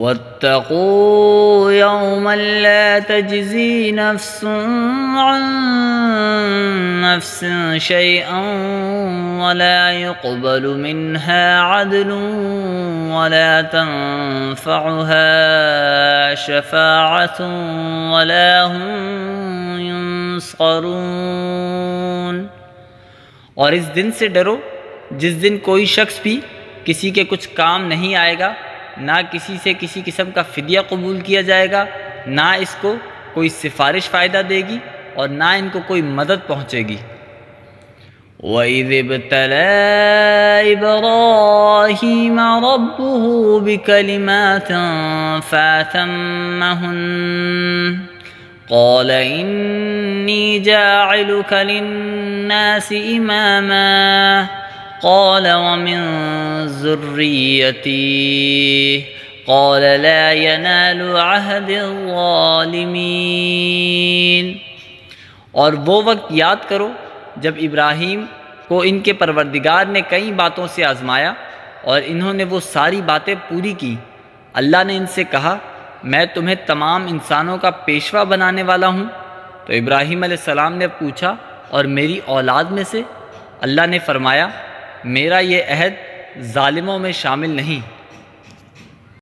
واتقوا يوما لا تجزي نفس عن نفس شيئا ولا يقبل منها عدل ولا تنفعها شفاعة ولا هم ينصرون۔ اور اس دن سے ڈرو جس دن کوئی شخص بھی کسی کے کچھ کام نہیں آئے گا، نہ کسی سے کسی قسم کا فدیہ قبول کیا جائے گا، نہ اس کو کوئی سفارش فائدہ دے گی اور نہ ان کو کوئی مدد پہنچے گی۔ وَإِذِ ابْتَلَىٰ إِبْرَاهِيمَ رَبُّهُ بِكَلِمَاتٍ فَأَتَمَّهُنَّ قَالَ إِنِّي جَاعِلُكَ لِلنَّاسِ إِمَامًا قال ومن ذريتي قال لا ينال عهد الظالمين۔ اور وہ وقت یاد کرو جب ابراہیم کو ان کے پروردگار نے کئی باتوں سے آزمایا اور انہوں نے وہ ساری باتیں پوری کی۔ اللہ نے ان سے کہا میں تمہیں تمام انسانوں کا پیشوا بنانے والا ہوں۔ تو ابراہیم علیہ السلام نے پوچھا اور میری اولاد میں سے؟ اللہ نے فرمایا میرا یہ عہد ظالموں میں شامل نہیں۔